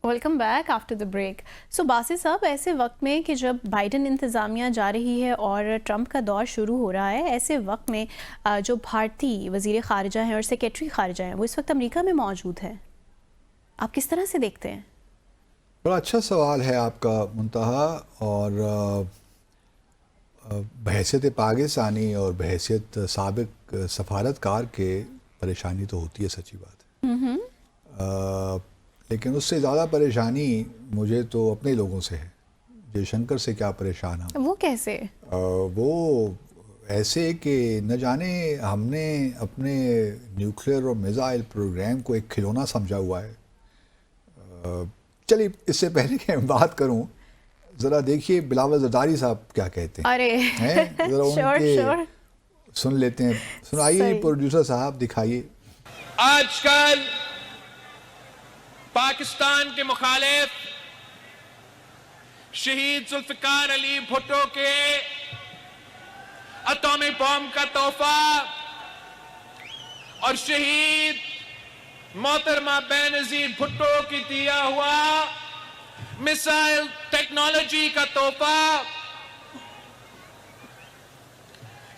Welcome back after the break. So Basit صاحب، ایسے وقت میں کہ جب بائیڈن انتظامیہ جا رہی ہے اور ٹرمپ کا دور شروع ہو رہا ہے، ایسے وقت میں جو بھارتی وزیر خارجہ ہیں اور سیکریٹری خارجہ ہیں وہ اس وقت امریکہ میں موجود ہے. آپ کس طرح سے دیکھتے ہیں؟ بڑا اچھا سوال ہے آپ کا منتہا، اور بحیثیت پاکستانی اور بحیثیت سابق سفارتکار کے پریشانی تو ہوتی ہے، سچی بات ہے. لیکن اس سے زیادہ پریشانی مجھے تو اپنے لوگوں سے ہے. جے شنکر سے کیا پریشان ہم. وہ کیسے؟ وہ ایسے کہ نہ جانے ہم نے اپنے نیوکلیئر اور میزائل پروگرام کو ایک کھلونا سمجھا ہوا ہے. چلیے اس سے پہلے کہ میں بات کروں، ذرا دیکھیے بلاول زرداری صاحب کیا کہتے ہیں. ارے ذرا ان کے سن لیتے ہیں. سنائیے پروڈیوسر صاحب، دکھائیے. آج کل پاکستان کے مخالف شہید ذوالفقار علی بھٹو کے ایٹمی بم کا تحفہ اور شہید محترمہ بے نظیر بھٹو کی دیا ہوا میزائل ٹیکنالوجی کا تحفہ،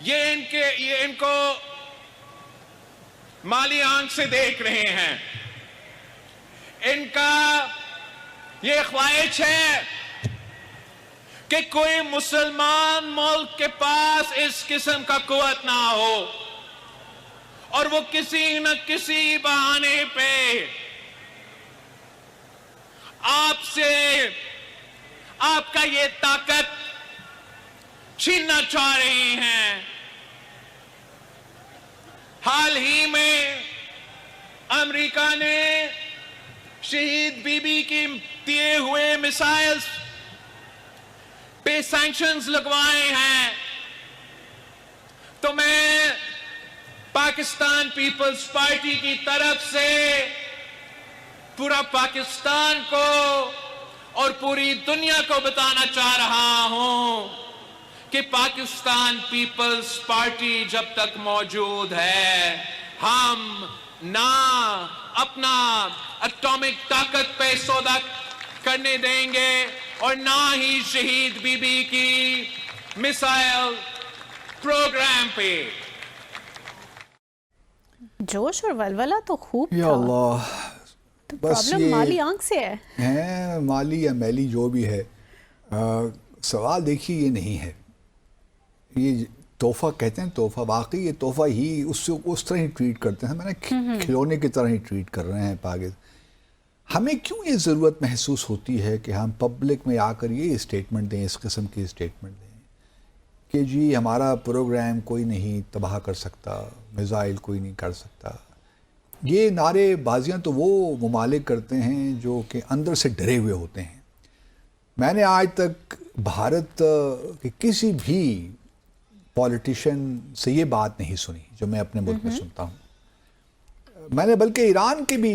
یہ ان کو مالی آنکھ سے دیکھ رہے ہیں. ان کا یہ خواہش ہے کہ کوئی مسلمان ملک کے پاس اس قسم کا قوت نہ ہو، اور وہ کسی نہ کسی بہانے پہ آپ سے آپ کا یہ طاقت چھیننا چاہ رہے ہیں. حال ہی میں امریکہ نے شہید بی بی کی دیے ہوئے میزائلز پہ سینکشنز لگوائے ہیں. تو میں پاکستان پیپلز پارٹی کی طرف سے پورا پاکستان کو اور پوری دنیا کو بتانا چاہ رہا ہوں کہ پاکستان پیپلز پارٹی جب تک موجود ہے، ہم نہ اپنا اٹامک طاقت پہ سودا کرنے دیں گے اور نہ ہی شہید بی بی کی میزائل پروگرام پہ. جوش اور ولولہ تو خوب یا تھا. اللہ، تو بس پرابلم مالی آنکھ سے ہے، مالی یا میلی جو بھی ہے. سوال دیکھیے یہ نہیں ہے، یہ تحفہ کہتے ہیں تحفہ، واقعی یہ تحفہ ہی اس طرح ہی ٹریٹ کرتے ہیں. میں نے کھلونے کی طرح ہی ٹریٹ کر رہے ہیں پاکستان. ہمیں کیوں یہ ضرورت محسوس ہوتی ہے کہ ہم پبلک میں آ کر یہ اسٹیٹمنٹ دیں، اس قسم کی اسٹیٹمنٹ دیں کہ جی ہمارا پروگرام کوئی نہیں تباہ کر سکتا، میزائل کوئی نہیں کر سکتا. یہ نعرے بازیاں تو وہ ممالک کرتے ہیں جو کہ اندر سے ڈرے ہوئے ہوتے ہیں. میں نے آج تک بھارت کے کسی بھی پولیٹیشین سے یہ بات نہیں سنی جو میں اپنے ملک میں سنتا ہوں. میں نے بلکہ ایران کے بھی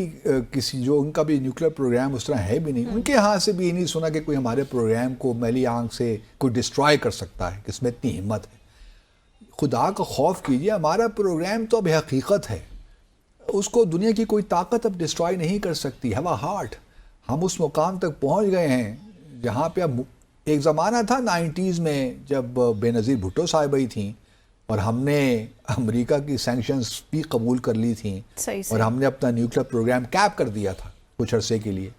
کسی جو ان کا بھی نیوکلیئر پروگرام اس طرح ہے بھی نہیں، ان کے ہاں سے بھی نہیں سنا کہ کوئی ہمارے پروگرام کو میلی آنکھ سے کوئی ڈسٹرائے کر سکتا ہے، کہ اس میں اتنی ہمت ہے. خدا کا خوف کیجئے، ہمارا پروگرام تو اب حقیقت ہے، اس کو دنیا کی کوئی طاقت اب ڈسٹرائے نہیں کر سکتی. ہوا ہارٹ ہم اس مقام تک پہنچ گئے ہیں جہاں پہ اب ایک زمانہ تھا 90s میں جب بے نظیر بھٹو صاحبہ تھیں اور ہم نے امریکہ کی سینکشنز بھی قبول کر لی تھیں اور ہم نے اپنا نیوکلیئر پروگرام کیپ کر دیا تھا کچھ عرصے کے لیے.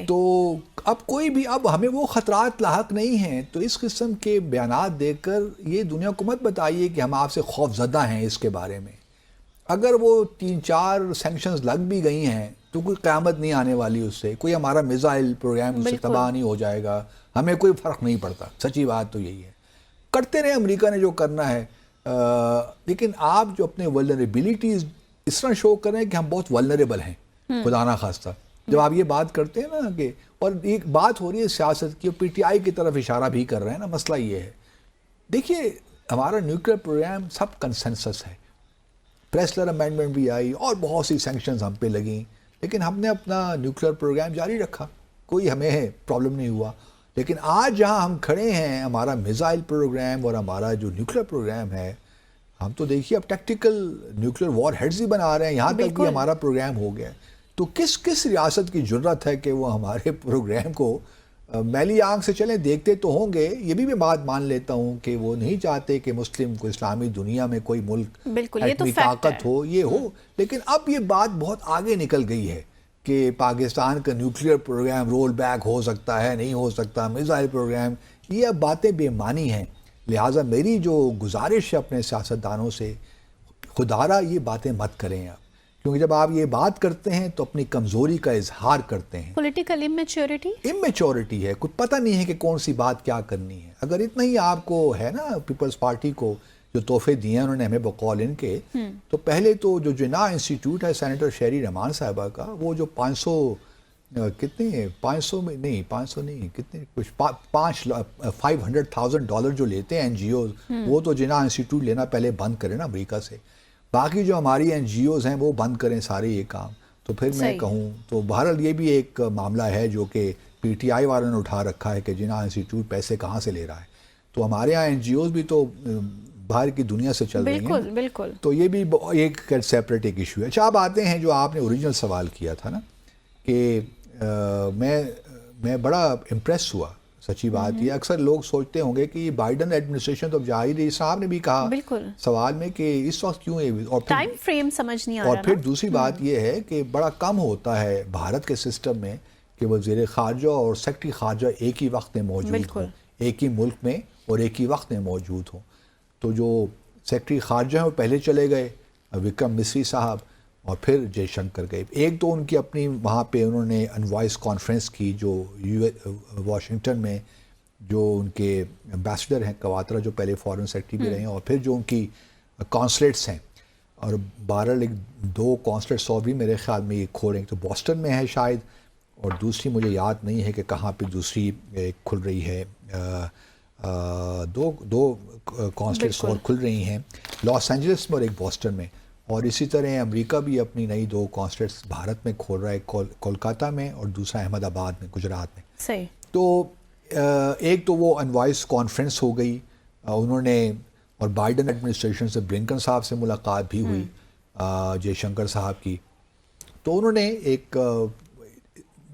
تو اب کوئی بھی اب ہمیں وہ خطرات لاحق نہیں ہیں. تو اس قسم کے بیانات دے کر یہ دنیا کو مت بتائیے کہ ہم آپ سے خوف زدہ ہیں اس کے بارے میں. اگر وہ 3-4 سینکشنز لگ بھی گئی ہیں تو کوئی قیامت نہیں آنے والی اس سے، کوئی ہمارا میزائل پروگرام اس سے تباہ نہیں ہو جائے گا، ہمیں کوئی فرق نہیں پڑتا. سچی بات تو یہی ہے. کرتے رہے امریکہ نے جو کرنا ہے، لیکن آپ جو اپنے ولنریبلٹیز اس طرح شو کر رہے ہیں کہ ہم بہت ولنریبل ہیں، خدا نہ خواستہ. جب آپ یہ بات کرتے ہیں نا کہ، اور ایک بات ہو رہی ہے سیاست کی، پی ٹی آئی کی طرف اشارہ بھی کر رہے ہیں نا، مسئلہ یہ ہے دیکھیے ہمارا نیوکلیئر پروگرام سب کنسنسس ہے. پریسلر امینڈمنٹ بھی آئی اور بہت سی سینکشنز ہم پہ لگیں، لیکن ہم نے اپنا نیوکلیئر پروگرام جاری رکھا، کوئی ہمیں پرابلم نہیں ہوا. لیکن آج جہاں ہم کھڑے ہیں، ہمارا میزائل پروگرام اور ہمارا جو نیوکلیئر پروگرام ہے، ہم تو دیکھیے اب ٹیکٹیکل نیوکلیئر وار ہیڈز ہی بنا رہے ہیں. یہاں تک بھی ہمارا پروگرام ہو گیا ہے. تو کس ریاست کی جرت ہے کہ وہ ہمارے پروگرام کو میلی آنکھ سے چلیں دیکھتے تو ہوں گے. یہ بھی میں بات مان لیتا ہوں کہ وہ نہیں چاہتے کہ مسلم کو اسلامی دنیا میں کوئی ملک ایٹمی طاقت ہو, یہ ہو. لیکن اب یہ بات بہت آگے نکل گئی ہے کہ پاکستان کا نیوکلیئر پروگرام رول بیک ہو سکتا ہے, نہیں ہو سکتا, میزائل پروگرام, یہ اب باتیں بے معنی ہیں. لہٰذا میری جو گزارش ہے اپنے سیاستدانوں سے, خدارا یہ باتیں مت کریں آپ, کیونکہ جب آپ یہ بات کرتے ہیں تو اپنی کمزوری کا اظہار کرتے ہیں. پولیٹیکل امیچورٹی ہے, کچھ پتہ نہیں ہے کہ کون سی بات کیا کرنی ہے. اگر اتنا ہی آپ کو ہے نا پیپلز پارٹی کو جو تحفے دیے ہیں انہوں نے ہمیں بقول ان کے, تو پہلے تو جو جناح انسٹیٹیوٹ ہے سینیٹر شہری رحمان صاحبہ کا, وہ جو 500,000 ڈالر جو لیتے ہیں این جی اوز, وہ تو جناح انسٹیٹیوٹ لینا پہلے بند کرے نا امریکہ سے. باقی جو ہماری این جی اوز ہیں وہ بند کریں سارے یہ کام. تو پھر میں کہوں تو بہرحال یہ بھی ایک معاملہ ہے جو کہ پی ٹی آئی والوں نے اٹھا رکھا ہے کہ جناح انسٹیٹیوٹ پیسے کہاں سے لے رہا ہے. تو ہمارے یہاں این جی اوز بھی تو باہر کی دنیا سے چل رہی ہیں, بالکل. تو یہ بھی ایک سیپریٹ ایک ایشو ہے. اچھا آپ آتے ہیں جو آپ نے اوریجنل سوال کیا تھا نا, کہ میں بڑا امپریس ہوا. سچی بات یہ اکثر لوگ سوچتے ہوں گے کہ بائیڈن ایڈمنسٹریشن تو جا ہی رہی, صاحب نے بھی کہا سوال میں کہ اس وقت کیوں ہے, اور ٹائم فریم سمجھ نہیں آ رہا. اور پھر دوسری بات یہ ہے کہ بڑا کم ہوتا ہے بھارت کے سسٹم میں کہ وزیر خارجہ اور سیکرٹری خارجہ ایک ہی وقت میں موجود ہوں, ایک ہی ملک میں اور ایک ہی وقت میں موجود ہوں. تو جو سیکرٹری خارجہ ہیں وہ پہلے چلے گئے, وکرم مسری صاحب, اور پھر جے شنکر گئے. ایک تو ان کی اپنی وہاں پہ انہوں نے انوائس کانفرنس کی جو واشنگٹن میں جو ان کے ایمبیسڈر ہیں کواترا, جو پہلے فارن سیکرٹری بھی رہے ہیں, اور پھر جو ان کی کانسلیٹس ہیں, اور 2 کانسلیٹس اور بھی میرے خیال میں یہ کھول رہے ہیں. تو بوسٹن میں ہے شاید, اور دوسری مجھے یاد نہیں ہے کہ کہاں پہ دوسری کھل رہی ہے. 2 کانسلیٹس اور کھل رہی ہیں, لاس اینجلس میں اور ایک بوسٹن میں. اور اسی طرح امریکہ بھی اپنی نئی 2 کانسلیٹس بھارت میں کھول رہا ہے, کولکاتہ میں اور دوسرا احمد آباد میں گجرات میں. صحیح. تو ایک تو وہ انوائس کانفرنس ہو گئی انہوں نے, اور بائیڈن ایڈمنسٹریشن سے بلنکن صاحب سے ملاقات بھی ہوئی جے شنکر صاحب کی. تو انہوں نے ایک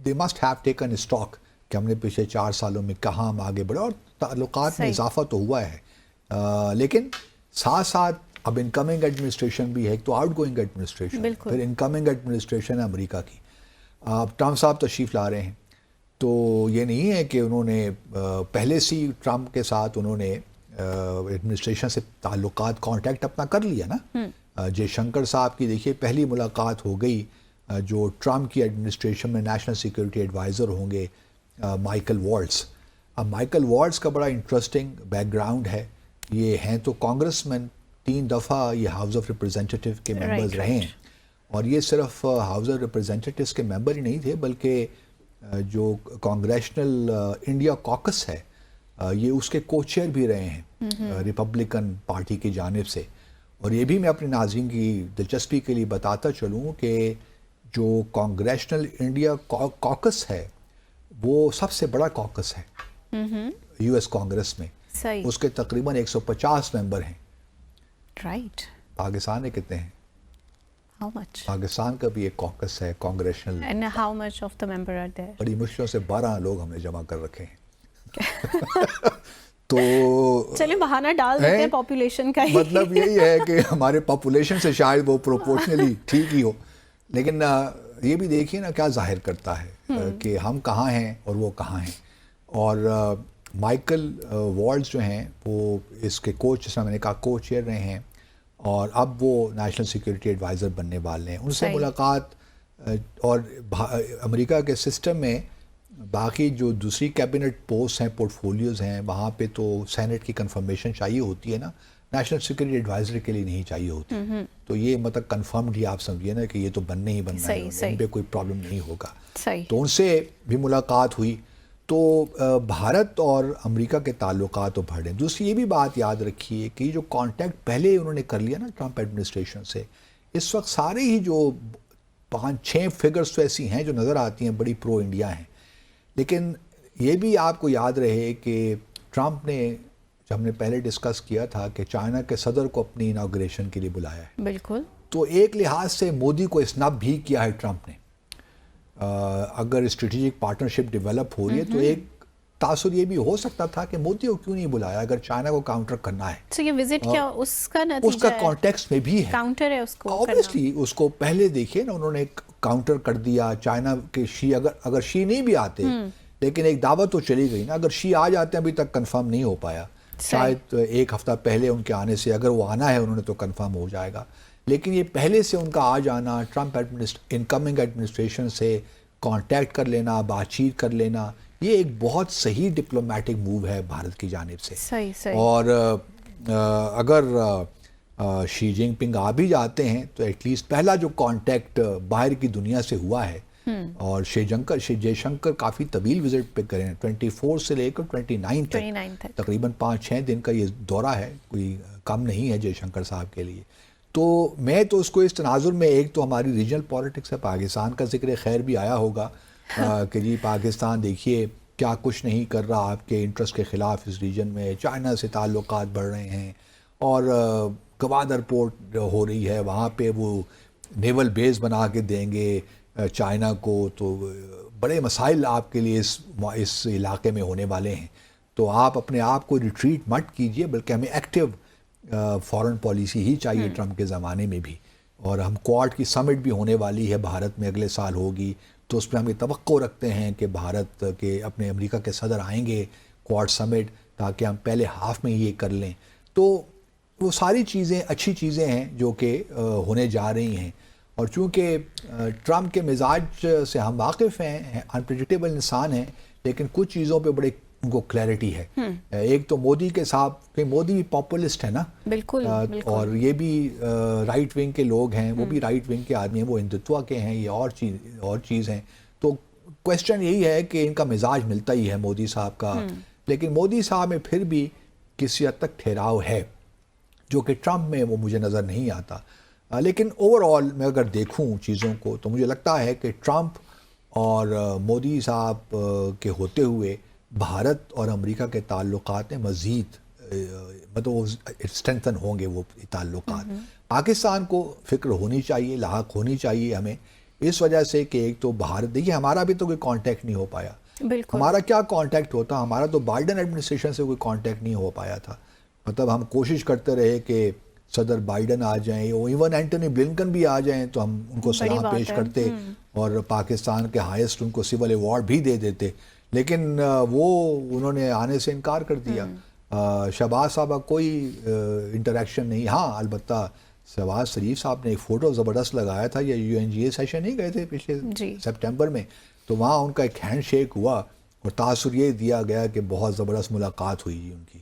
they must have taken stock کہ ہم نے پچھلے 4 سالوں میں کہاں ہم آگے بڑھے, اور تعلقات میں اضافہ تو ہوا ہے, لیکن ساتھ ساتھ اب انکمنگ ایڈمنسٹریشن بھی ہے. ایک تو آؤٹ گوئنگ ایڈمنسٹریشن, پھر انکمنگ ایڈمنسٹریشن ہے امریکہ کی. ٹرمپ صاحب تشریف لا رہے ہیں, تو یہ نہیں ہے کہ انہوں نے پہلے سے ٹرمپ کے ساتھ انہوں نے ایڈمنسٹریشن سے تعلقات کانٹیکٹ اپنا کر لیا نا. جے شنکر صاحب کی دیکھیے پہلی ملاقات ہو گئی جو ٹرمپ کی ایڈمنسٹریشن میں نیشنل سیکورٹی ایڈوائزر ہوں گے مائیکل والٹز. اب مائیکل والٹز کا بڑا انٹرسٹنگ بیک گراؤنڈ ہے. یہ ہیں تو کانگریس مین, 3 دفعہ یہ ہاؤس آف ریپرزینٹیٹیو کے ممبرز رہے ہیں, اور یہ صرف ہاؤس آف ریپرزینٹیٹیوز کے ممبر ہی نہیں تھے بلکہ جو کانگریشنل انڈیا کاکس ہے یہ اس کے کو چیئر بھی رہے ہیں ریپبلکن پارٹی کی جانب سے. اور یہ بھی میں اپنے ناظرین کی دلچسپی کے لیے بتاتا چلوں کہ جو کانگریشنل انڈیا کاکس ہے وہ سب سے بڑا کاکس ہے یو ایس کانگریس میں. اس کے تقریباً 150 ممبر ہیں. رائٹ. پاکستان میں کتنے ہیں؟ How much? پاکستان کا بھی ایک کاکس ہے congressional. And how much of the member are there? بڑی مشکلوں سے 12 لوگ ہم نے جمع کر رکھے ہیں. تو چلیں بہانہ ڈال دیتے ہیں پاپولیشن کا ہی. مطلب یہی ہے کہ ہمارے پاپولیشن سے شاید وہ پروپورشنلی ٹھیک ہی ہو, لیکن یہ بھی دیکھیے نا کیا ظاہر کرتا ہے کہ ہم کہاں ہیں اور وہ کہاں ہیں. اور مائیکل والٹز جو ہیں وہ اس کے کوچ, جس میں نے کہا کو چیئر رہے ہیں, اور اب وہ نیشنل سیکورٹی ایڈوائزر بننے والے ہیں. ان سے ملاقات, اور امریکہ کے سسٹم میں باقی جو دوسری کیبنٹ پوسٹ ہیں, پورٹ فولیوز ہیں, وہاں پہ تو سینٹ کی کنفرمیشن چاہیے ہوتی ہے نا, نیشنل سیکورٹی ایڈوائزر کے لیے نہیں چاہیے ہوتی. تو یہ مطلب کنفرمڈ ہی آپ سمجھیے نا کہ یہ تو بننا ہی بننا ہے, ان پہ کوئی پرابلم نہیں ہوگا. تو ان سے بھی ملاقات ہوئی. تو بھارت اور امریکہ کے تعلقات تو بڑھے. دوسری یہ بھی بات یاد رکھیے کہ جو کانٹیکٹ پہلے انہوں نے کر لیا نا ٹرمپ ایڈمنسٹریشن سے, اس وقت سارے ہی جو 5-6 فگرز تو ایسی ہیں جو نظر آتی ہیں بڑی پرو انڈیا ہیں. لیکن یہ بھی آپ کو یاد رہے کہ ٹرمپ نے, جب ہم نے پہلے ڈسکس کیا تھا کہ چائنا کے صدر کو اپنی اناگوریشن کے لیے بلایا ہے, بالکل, تو ایک لحاظ سے مودی کو اسنب بھی کیا ہے ٹرمپ نے. اگر اسٹریٹجک پارٹنرشپ ڈیولپ ہو رہی ہے تو ایک تاثر یہ بھی ہو سکتا تھا کہ مودی کو کیوں نہیں بلایا اگر چائنا کو کاؤنٹر کرنا ہے. تو یہ وزٹ کیا اس کا نتیجہ اس کا کانٹیکسٹ میں بھی ہے, کاؤنٹر ہے اس کو obviously اس کو پہلے دیکھیے نا, انہوں نے کاؤنٹر کر دیا چائنا کے شی, اگر شی نہیں بھی آتے لیکن ایک دعوت تو چلی گئی نا. اگر شی آ جاتے ہیں ابھی تک کنفرم نہیں ہو پایا, شاید ایک ہفتہ پہلے ان کے آنے سے, اگر وہ آنا ہے انہوں نے تو کنفرم ہو جائے گا. لیکن یہ پہلے سے ان کا آ جانا, ٹرمپ انکمنگ ایڈمنسٹریشن سے کانٹیکٹ کر لینا, بات چیت کر لینا, یہ ایک بہت صحیح ڈپلومیٹک موو ہے بھارت کی جانب سے. صحیح. اور اگر شی جن پنگ آ بھی جاتے ہیں تو ایٹ لیسٹ پہلا جو کانٹیکٹ باہر کی دنیا سے ہوا ہے, اور شی جے شنکر کافی طویل وزٹ پہ کریں, 24 سے لے کر 29 تک تقریباً 5-6 دن کا یہ دورہ ہے, کوئی کم نہیں ہے جے شنکر صاحب کے لیے. تو میں تو اس کو اس تناظر میں, ایک تو ہماری ریجنل پالیٹکس ہے, پاکستان کا ذکر خیر بھی آیا ہوگا کہ جی پاکستان دیکھیے کیا کچھ نہیں کر رہا آپ کے انٹرسٹ کے خلاف اس ریجن میں, چائنا سے تعلقات بڑھ رہے ہیں اور گوادر پورٹ ہو رہی ہے, وہاں پہ وہ نیول بیس بنا کے دیں گے چائنا کو, تو بڑے مسائل آپ کے لیے اس علاقے میں ہونے والے ہیں. تو آپ اپنے آپ کو ریٹریٹ مت کیجئے, بلکہ ہمیں ایکٹیو فارن پالیسی ہی چاہیے ٹرمپ کے زمانے میں بھی. اور ہم کوارڈ کی سمٹ بھی ہونے والی ہے بھارت میں, اگلے سال ہوگی, تو اس پہ ہم یہ توقع رکھتے ہیں کہ بھارت کے اپنے امریکہ کے صدر آئیں گے کوارڈ سمٹ, تاکہ ہم پہلے ہاف میں یہ کر لیں. تو وہ ساری چیزیں اچھی چیزیں ہیں جو کہ ہونے جا رہی ہیں. اور چونکہ ٹرمپ کے مزاج سے ہم واقف ہیں, انپریڈکٹیبل انسان ہیں, لیکن کچھ چیزوں پہ بڑے ان کو کلیئرٹی ہے. ایک تو مودی کے ساتھ, کہ مودی بھی پاپولسٹ ہے نا, بالکل, اور یہ بھی رائٹ ونگ کے لوگ ہیں, وہ بھی رائٹ ونگ کے آدمی ہیں, وہ ہندوتوا کے ہیں, یہ اور چیز ہیں. تو کویسچن یہی ہے کہ ان کا مزاج ملتا ہی ہے مودی صاحب کا, لیکن مودی صاحب میں پھر بھی کسی حد تک ٹھہراؤ ہے جو کہ ٹرمپ میں وہ مجھے نظر نہیں آتا. لیکن اوور آل میں اگر دیکھوں چیزوں کو تو مجھے لگتا ہے کہ ٹرمپ اور مودی صاحب کے ہوتے ہوئے بھارت اور امریکہ کے تعلقات میں مزید مطلب اسٹرینتھن ہوں گے وہ تعلقات. پاکستان کو فکر ہونی چاہیے, لاحق ہونی چاہیے ہمیں, اس وجہ سے کہ ایک تو بھارت, دیکھیے ہمارا بھی تو کوئی کانٹیکٹ نہیں ہو پایا. ہمارا کیا کانٹیکٹ ہوتا, ہمارا تو بائیڈن ایڈمنسٹریشن سے کوئی کانٹیکٹ نہیں ہو پایا تھا. مطلب ہم کوشش کرتے رہے کہ صدر بائیڈن آ جائیں, ایون اینٹونی بلنکن بھی آ جائیں تو ہم ان کو سلام پیش کرتے اور پاکستان کے ہائیسٹ ان کو سول ایوارڈ بھی دے دیتے, لیکن وہ انہوں نے آنے سے انکار کر دیا. شہباز صاحب کا کوئی انٹریکشن نہیں. ہاں البتہ شہباز شریف صاحب نے ایک فوٹو زبردست لگایا تھا, یہ UNGA سیشن نہیں گئے تھے پچھلے سپٹمبر میں, تو وہاں ان کا ایک ہینڈ شیک ہوا اور تاثر یہ دیا گیا کہ بہت زبردست ملاقات ہوئی ان کی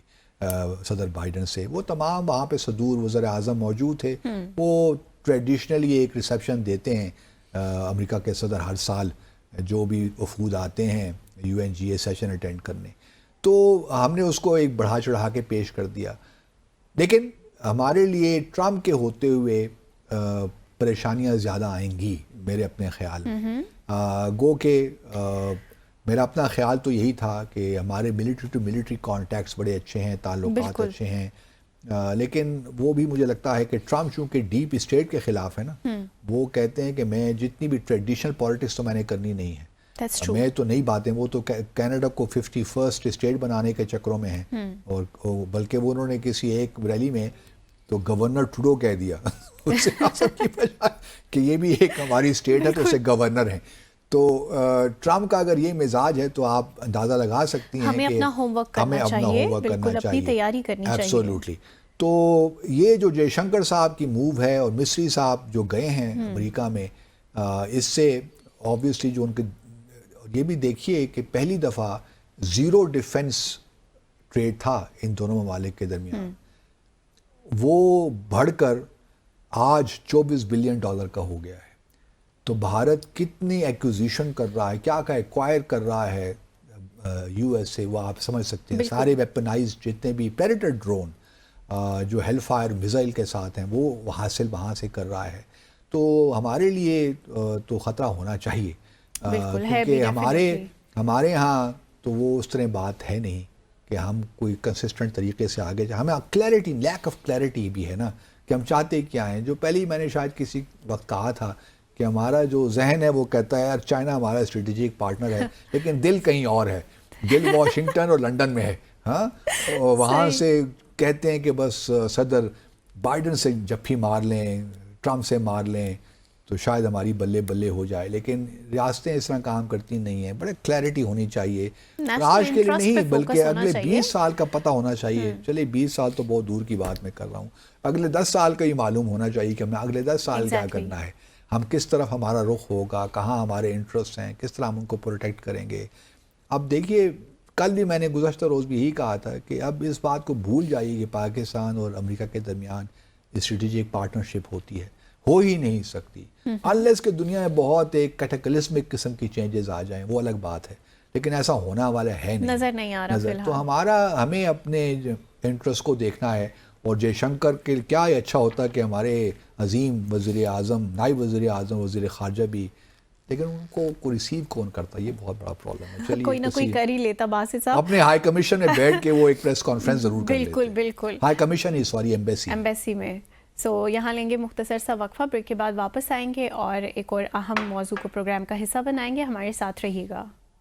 صدر بائیڈن سے. وہ تمام وہاں پہ صدور وزیر اعظم موجود تھے. وہ ٹریڈیشنلی ایک ریسیپشن دیتے ہیں امریکہ کے صدر ہر سال, جو بھی وفود آتے ہیں UNGA سیشن اٹینڈ کرنے. تو ہم نے اس کو ایک بڑھا چڑھا کے پیش کر دیا. لیکن ہمارے لیے ٹرمپ کے ہوتے ہوئے پریشانیاں زیادہ آئیں گی میرے اپنے خیال میں. گو کہ میرا اپنا خیال تو یہی تھا کہ ہمارے ملٹری ٹو ملٹری کانٹیکٹس بڑے اچھے ہیں, تعلقات اچھے ہیں, لیکن وہ بھی مجھے لگتا ہے کہ ٹرمپ چونکہ ڈیپ اسٹیٹ کے خلاف ہے نا, وہ کہتے ہیں کہ میں جتنی بھی ٹریڈیشنل پالیٹکس تو میں نے کرنی نہیں ہے, میں تو نئی باتیں, وہ تو کینیڈا کو 51st اسٹیٹ بنانے کے چکروں میں ہیں, اور بلکہ وہ انہوں نے کسی ایک ریلی میں تو گورنر ٹروڈو کہہ دیا اس سے کی بجائے کہ یہ بھی ایک ہماری اسٹیٹ ہے تو اسے گورنر ہیں. تو ٹرمپ کا اگر یہ مزاج ہے تو آپ اندازہ لگا سکتی ہیں ہمیں کہ اپنا ہوم ورک کرنا چاہیے, بالکل اپنی تیاری کرنی چاہیے. ایبسولوٹلی. تو یہ جو جے شنکر صاحب کی موو ہے اور مصری صاحب جو گئے ہیں امریکہ میں, اس سے آبویسلی جو ان کے, یہ بھی دیکھیے کہ پہلی دفعہ زیرو ڈیفنس ٹریڈ تھا ان دونوں ممالک کے درمیان, وہ بڑھ کر آج $24 بلین کا ہو گیا ہے. تو بھارت کتنی ایکوزیشن کر رہا ہے, کیا کا ایکوائر کر رہا ہے US سے, وہ آپ سمجھ سکتے ہیں. سارے ویپنائزڈ جتنے بھی پیریٹر ڈرون جو ہیل فائر میزائل کے ساتھ ہیں وہ حاصل وہاں سے کر رہا ہے. تو ہمارے لیے تو خطرہ ہونا چاہیے, کیونکہ ہمارے ہاں تو وہ اس طرح بات ہے نہیں کہ ہم کوئی کنسسٹنٹ طریقے سے آگے جائیں. ہمیں کلیئرٹی, لیک آف کلیئرٹی بھی ہے نا, کہ ہم چاہتے کیا ہیں. جو پہلے ہی میں نے شاید کسی وقت کہا تھا کہ ہمارا جو ذہن ہے وہ کہتا ہے یار چائنا ہمارا اسٹریٹجک پارٹنر ہے لیکن دل کہیں اور ہے، دل واشنگٹن اور لنڈن میں ہے. ہاں وہاں سے کہتے ہیں کہ بس صدر بائیڈن سے جپھی مار لیں، ٹرمپ سے مار لیں تو شاید ہماری بلے بلے ہو جائے، لیکن ریاستیں اس طرح کام کرتی نہیں ہیں. بڑے کلیئرٹی ہونی چاہیے آج کے لیے نہیں بلکہ اگلے 20 سال کا پتہ ہونا چاہیے. چلے 20 سال تو بہت دور کی بات میں کر رہا ہوں، اگلے 10 سال کا ہی معلوم ہونا چاہیے کہ ہمیں اگلے 10 سال کیا کرنا ہے، ہم کس طرف ہمارا رخ ہوگا، کہاں ہمارے انٹرسٹ ہیں، کس طرح ہم ان کو پروٹیکٹ کریں گے. اب دیکھیے کل بھی میں نے گزشتہ روز بھی یہی کہا تھا کہ اب اس بات کو بھول جائیے کہ پاکستان اور امریکہ کے درمیان اسٹریٹجک پارٹنرشپ ہوتی ہے، ہو ہی نہیں سکتی انلیس کہ دنیا میں بہت ایک کیٹاکلزمک قسم کی چینجز آ جائیں، وہ الگ بات ہے، لیکن ایسا ہونا والا ہے نہیں، نظر نہیں آ رہا فی الحال. تو ہمیں اپنے انٹرسٹ کو دیکھنا ہے. اور جے شنکر کے کیا ہی اچھا ہوتا کہ ہمارے عظیم وزیر اعظم، نائب وزیر اعظم، وزیر خارجہ بھی، لیکن ان کو ریسیو کون کرتا، یہ بہت بڑا پرابلم ہے. چلیے کوئی نہ کوئی کر ہی لیتا باسط صاحب. اپنے ہائی کمیشن میں بیٹھ کے وہ ایک پریس کانفرنس ضرور کر لیتے. بالکل ہائی کمیشن ہی سوری ایمبیسی میں. سو یہاں لیں گے مختصر سا وقفہ، بریک کے بعد واپس آئیں گے اور ایک اور اہم موضوع کو پروگرام کا حصہ بنائیں گے. ہمارے ساتھ رہیے گا.